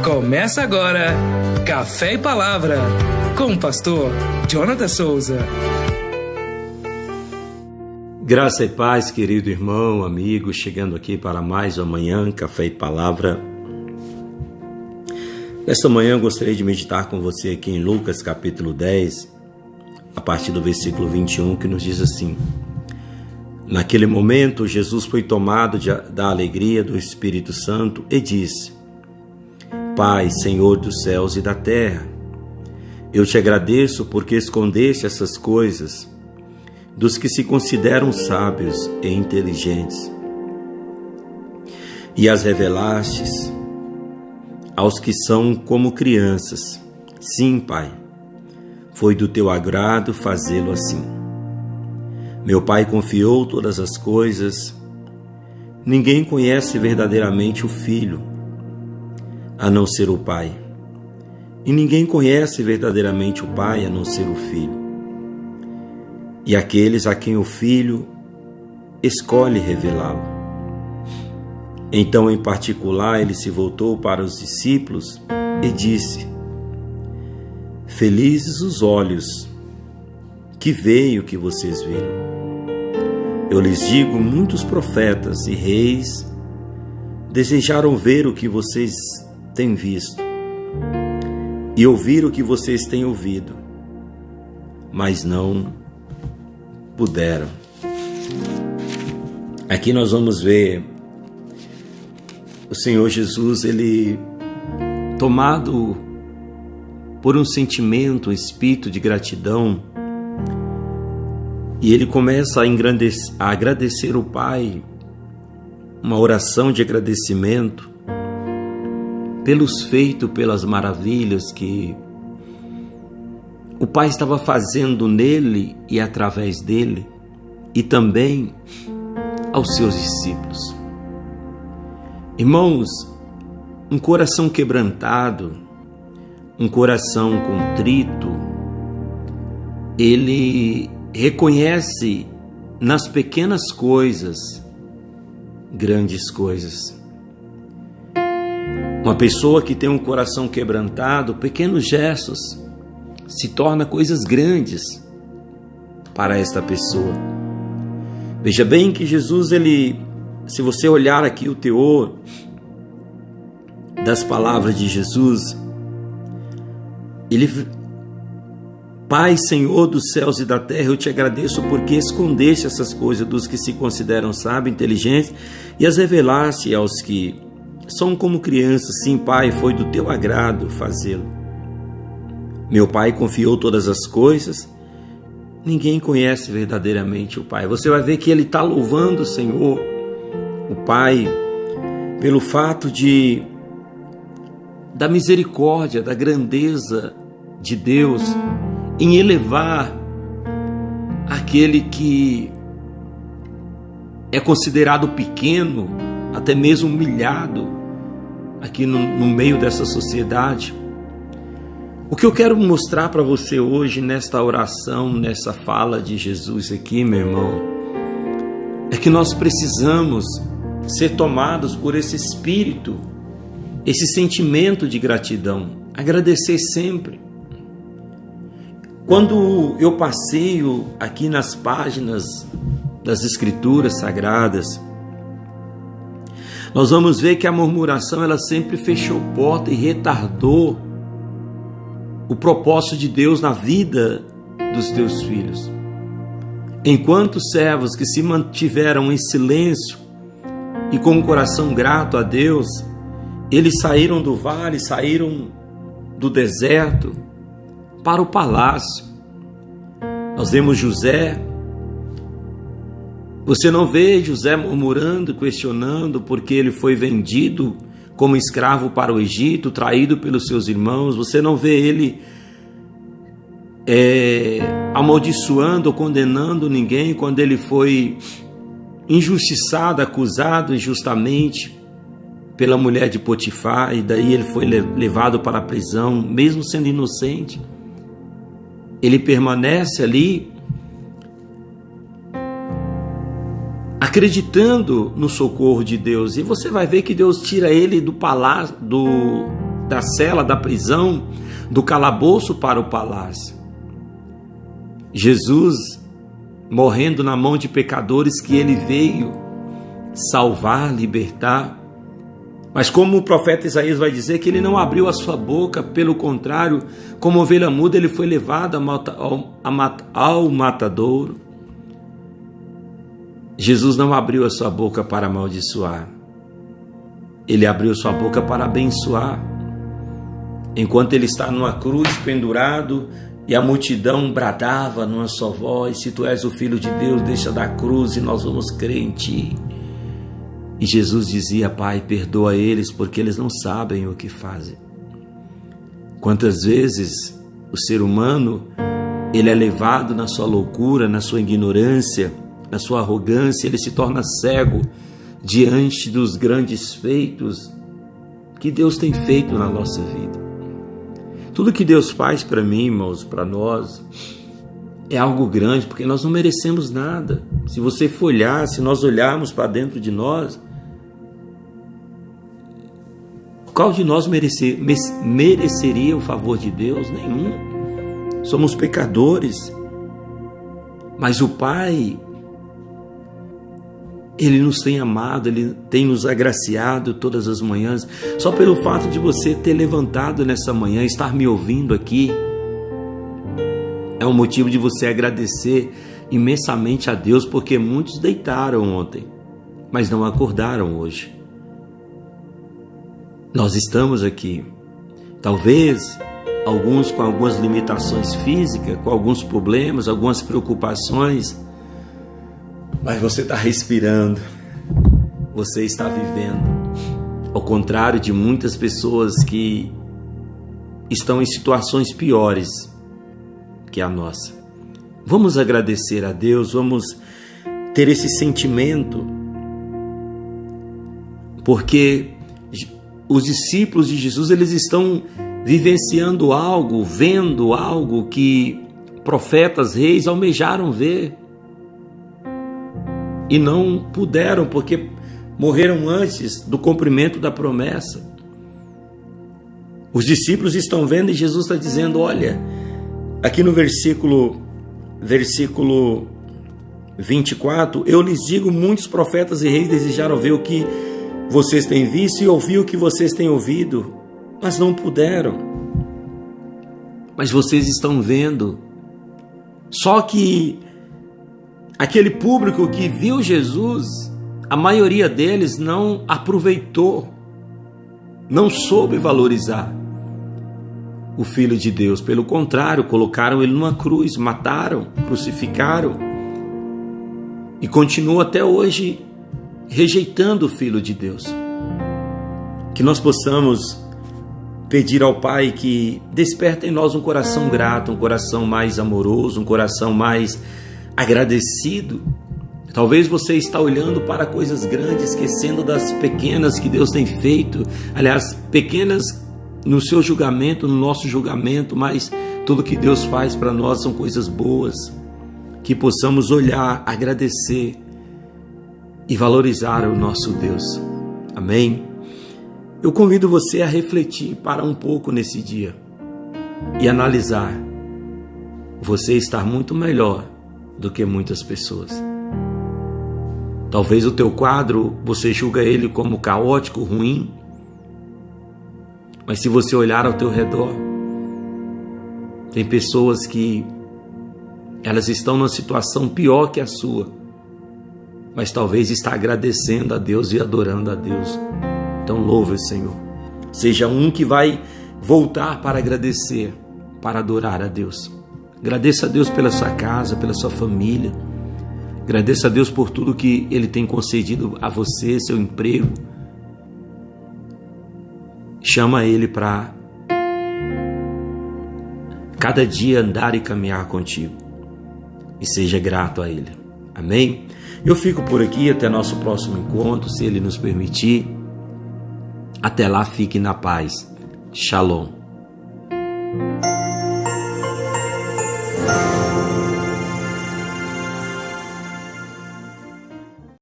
Começa agora Café e Palavra com o pastor Jonathan Souza. Graça e paz, querido irmão, amigo, chegando aqui para mais uma manhã, Café e Palavra. Nesta manhã eu gostaria de meditar com você aqui em Lucas capítulo 10, a partir do versículo 21, que nos diz assim: Naquele momento, Jesus foi tomado da alegria do Espírito Santo e disse: Pai, Senhor dos céus e da terra, eu te agradeço porque escondeste essas coisas dos que se consideram sábios e inteligentes e as revelastes aos que são como crianças. Sim, Pai, foi do teu agrado fazê-lo assim. Meu Pai confiou todas as coisas. Ninguém conhece verdadeiramente o Filho, a não ser o Pai. E ninguém conhece verdadeiramente o Pai, a não ser o Filho. E aqueles a quem o Filho escolhe revelá-lo. Então, em particular, ele se voltou para os discípulos e disse: Felizes os olhos que veem o que vocês viram. Eu lhes digo, muitos profetas e reis desejaram ver o que vocês têm visto e ouvir o que vocês têm ouvido, mas não puderam. Aqui nós vamos ver o Senhor Jesus, ele tomado por um sentimento, um espírito de gratidão, e ele começa a agradecer o Pai, uma oração de agradecimento pelos feitos, pelas maravilhas que o Pai estava fazendo nele e através dele, e também aos seus discípulos. Irmãos, um coração quebrantado, um coração contrito, ele reconhece nas pequenas coisas grandes coisas. Uma pessoa que tem um coração quebrantado, pequenos gestos se tornam coisas grandes para esta pessoa. Veja bem que Jesus, se você olhar aqui o teor das palavras de Jesus, Pai, Senhor dos céus e da terra, eu te agradeço porque escondeste essas coisas dos que se consideram sábios, inteligentes, e as revelaste aos que são como crianças. Sim, Pai, foi do teu agrado fazê-lo. Meu Pai confiou todas as coisas. Ninguém conhece verdadeiramente o Pai. Você vai ver que ele está louvando o Senhor, o Pai, pelo fato da misericórdia, da grandeza de Deus em elevar aquele que é considerado pequeno, até mesmo humilhado aqui no meio dessa sociedade. O que eu quero mostrar para você hoje nesta oração, nessa fala de Jesus aqui, meu irmão, é que nós precisamos ser tomados por esse espírito, esse sentimento de gratidão, agradecer sempre. Quando eu passeio aqui nas páginas das Escrituras Sagradas, nós vamos ver que a murmuração ela sempre fechou porta e retardou o propósito de Deus na vida dos teus filhos. Enquanto servos que se mantiveram em silêncio e com um coração grato a Deus, eles saíram do vale, saíram do deserto para o palácio. Nós vemos José. Você não vê José murmurando, questionando, porque ele foi vendido como escravo para o Egito, traído pelos seus irmãos. Você não vê ele amaldiçoando ou condenando ninguém quando ele foi injustiçado, acusado injustamente pela mulher de Potifar, e daí ele foi levado para a prisão, mesmo sendo inocente. Ele permanece ali acreditando no socorro de Deus, e você vai ver que Deus tira ele do palácio, da cela, da prisão, do calabouço para o palácio. Jesus, morrendo na mão de pecadores que ele veio salvar, libertar. Mas como o profeta Isaías vai dizer que ele não abriu a sua boca, pelo contrário, como ovelha muda, ele foi levado ao matadouro. Jesus não abriu a sua boca para amaldiçoar. Ele abriu sua boca para abençoar. Enquanto ele está numa cruz pendurado e a multidão bradava numa só voz: se tu és o Filho de Deus, deixa da cruz e nós vamos crer em ti. E Jesus dizia: Pai, perdoa eles porque eles não sabem o que fazem. Quantas vezes o ser humano, ele é levado na sua loucura, na sua ignorância, na sua arrogância, ele se torna cego diante dos grandes feitos que Deus tem feito na nossa vida. Tudo que Deus faz para mim, irmãos, para nós, é algo grande, porque nós não merecemos nada. Se você for olhar, se nós olharmos para dentro de nós, qual de nós mereceria o favor de Deus? Nenhum. Somos pecadores. Mas o Pai, Ele nos tem amado, Ele tem nos agraciado todas as manhãs. Só pelo fato de você ter levantado nessa manhã, estar me ouvindo aqui, é um motivo de você agradecer imensamente a Deus, porque muitos deitaram ontem, mas não acordaram hoje. Nós estamos aqui, talvez alguns com algumas limitações físicas, com alguns problemas, algumas preocupações, mas você está respirando, você está vivendo, ao contrário de muitas pessoas que estão em situações piores que a nossa. Vamos agradecer a Deus, vamos ter esse sentimento, porque os discípulos de Jesus, eles estão vivenciando algo, vendo algo que profetas, reis almejaram ver e não puderam, porque morreram antes do cumprimento da promessa. Os discípulos estão vendo e Jesus está dizendo: olha, aqui no versículo 24, eu lhes digo, muitos profetas e reis desejaram ver o que vocês têm visto e ouvir o que vocês têm ouvido, mas não puderam. Mas vocês estão vendo. Só que aquele público que viu Jesus, a maioria deles não aproveitou, não soube valorizar o Filho de Deus. Pelo contrário, colocaram ele numa cruz, mataram, crucificaram e continuam até hoje rejeitando o Filho de Deus. Que nós possamos pedir ao Pai que desperte em nós um coração grato, um coração mais amoroso, um coração mais agradecido. Talvez você está olhando para coisas grandes, esquecendo das pequenas que Deus tem feito. Aliás, pequenas no seu julgamento, no nosso julgamento, mas tudo que Deus faz para nós são coisas boas. Que possamos olhar, agradecer e valorizar o nosso Deus. Amém? Eu convido você a refletir, parar um pouco nesse dia e analisar. Você está muito melhor do que muitas pessoas. Talvez o teu quadro, você julga ele como caótico, ruim, mas se você olhar ao teu redor, tem pessoas que elas estão numa situação pior que a sua, mas talvez está agradecendo a Deus e adorando a Deus. Então louve o Senhor. Seja um que vai voltar para agradecer, para adorar a Deus. Agradeça a Deus pela sua casa, pela sua família. Agradeça a Deus por tudo que Ele tem concedido a você, seu emprego. Chama Ele para cada dia andar e caminhar contigo. E seja grato a Ele. Amém? Eu fico por aqui até nosso próximo encontro, se Ele nos permitir. Até lá, fique na paz. Shalom.